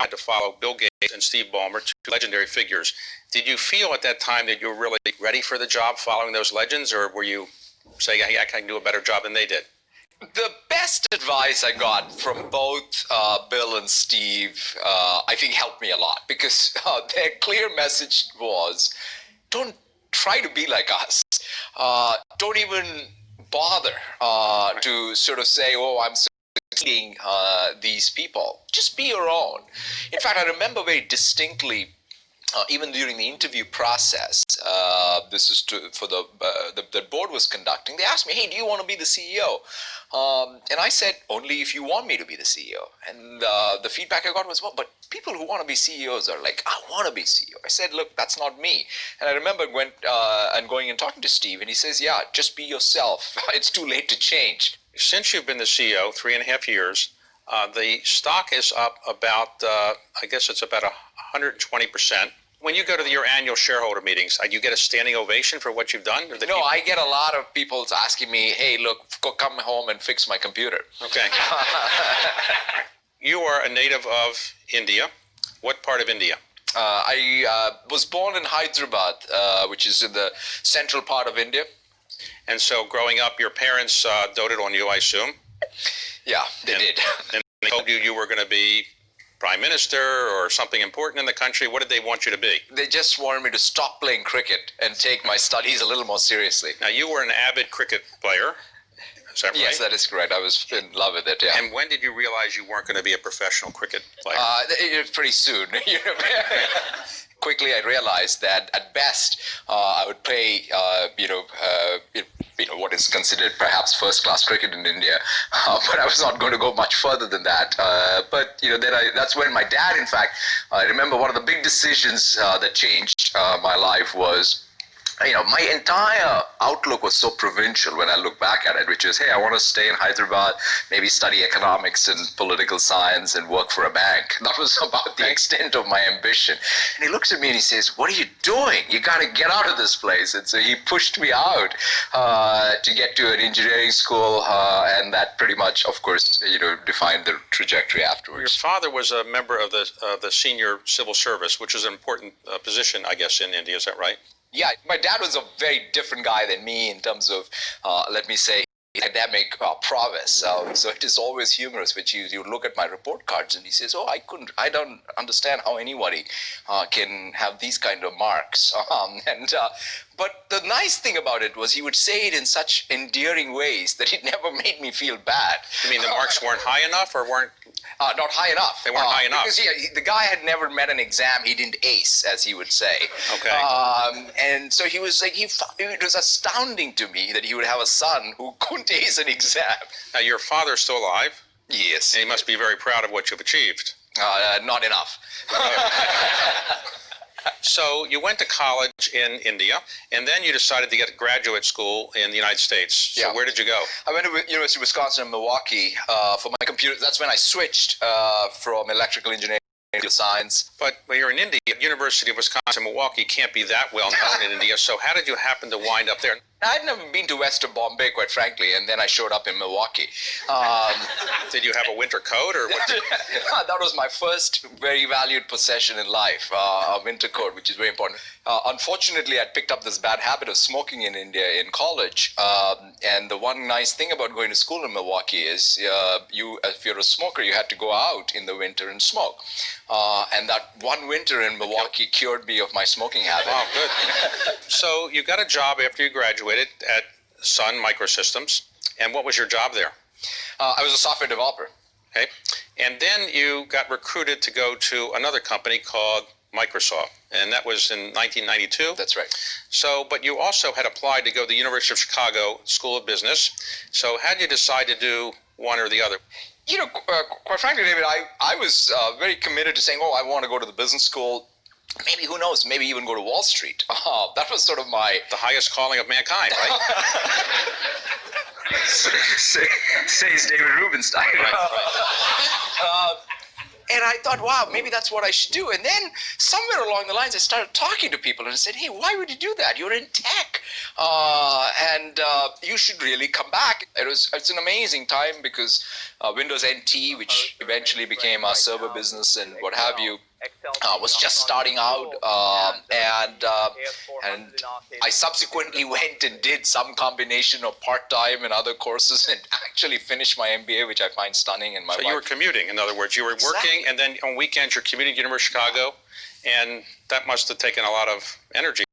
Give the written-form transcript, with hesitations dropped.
had to follow Bill Gates and Steve Ballmer, two legendary figures. Did you feel at that time that you were really ready for the job following those legends, or were you saying, hey, I can do a better job than they did? The best advice I got from both Bill and Steve, I think helped me a lot, because their clear message was, don't try to be like us. Don't even bother to sort of say, oh, I'm succeeding these people. Just be your own. In fact, I remember very distinctly, even during the interview process, this is for the board was conducting, they asked me, hey, do you want to be the CEO? And I said, only if you want me to be the CEO. And the feedback I got was, well, but people who want to be CEOs are like, I want to be CEO. I said, look, that's not me. And I remember going and talking to Steve, and he says, yeah, just be yourself. It's too late to change. Since you've been the CEO, 3.5 years, the stock is up about, I guess it's about 120%. When you go to your annual shareholder meetings, do you get a standing ovation for what you've done? No, I get a lot of people asking me, hey, look, come home and fix my computer. Okay. You are a native of India. What part of India? I was born in Hyderabad, which is in the central part of India. And so growing up, your parents doted on you, I assume? Yeah, they did. And they told you were going to be prime minister or something important in the country. What did they want you to be? They just wanted me to stop playing cricket and take my studies a little more seriously. Now, you were an avid cricket player. Is that right? Yes, that is correct. I was in love with it, yeah. And when did you realize you weren't going to be a professional cricket player? Pretty soon. Quickly, I realized that at best, I would play, what is considered perhaps first-class cricket in India, but I was not going to go much further than that. But that's when my dad, in fact, I remember one of the big decisions that changed my life was, my entire outlook was so provincial when I look back at it, which is, hey, I want to stay in Hyderabad, maybe study economics and political science and work for a bank. That was about the extent of my ambition. And he looks at me and he says, what are you doing? You got to get out of this place. And so he pushed me out to get to an engineering school, and that pretty much, of course, defined the trajectory afterwards. Your father was a member of the senior civil service, which is an important position, I guess, in India. Is that right? Yeah, my dad was a very different guy than me in terms of, let me say, academic prowess. So it is always humorous, which you look at my report cards and he says, oh, I don't understand how anybody can have these kind of marks. But the nice thing about it was he would say it in such endearing ways that it never made me feel bad. You mean the marks weren't high enough or weren't? Not high enough. They weren't high enough. Because the guy had never met an exam he didn't ace, as he would say. Okay. And so he was like, it was astounding to me that he would have a son who couldn't ace an exam. Now, your father's still alive? Yes. And he must be very proud of what you've achieved. Not enough. So you went to college in India, and then you decided to get graduate school in the United States. So where did you go? I went to University of Wisconsin in Milwaukee for my computer. That's when I switched from electrical engineering to science. But when you're in India, University of Wisconsin, Milwaukee can't be that well known in India. So how did you happen to wind up there? I'd never been to western Bombay, quite frankly, and then I showed up in Milwaukee. Did you have a winter coat or what? That was my first very valued possession in life, a winter coat, which is very important. Unfortunately, I picked up this bad habit of smoking in India in college. And the one nice thing about going to school in Milwaukee is if you're a smoker, you had to go out in the winter and smoke. And that one winter in Milwaukee cured me of my smoking habit. Wow, good. So you got a job after you graduated at Sun Microsystems. And what was your job there? I was a software developer. Okay. And then you got recruited to go to another company called Microsoft. And that was in 1992? That's right. So, but you also had applied to go to the University of Chicago School of Business. So how did you decide to do one or the other? Quite frankly, David, I was very committed to saying, I want to go to the business school. Maybe, who knows, maybe even go to Wall Street. That was sort of the highest calling of mankind, right? Says David Rubenstein. Right. And I thought, wow, maybe that's what I should do. And then somewhere along the lines, I started talking to people and I said, hey, why would you do that? You're in tech, and you should really come back. It's an amazing time because Windows NT, which eventually became our server business and what have you, was just starting out, and I subsequently went and did some combination of part-time and other courses and actually finished my MBA, which I find stunning. And So you were commuting, in other words, you were working, and then on weekends you're commuting to University of Chicago, and that must have taken a lot of energy.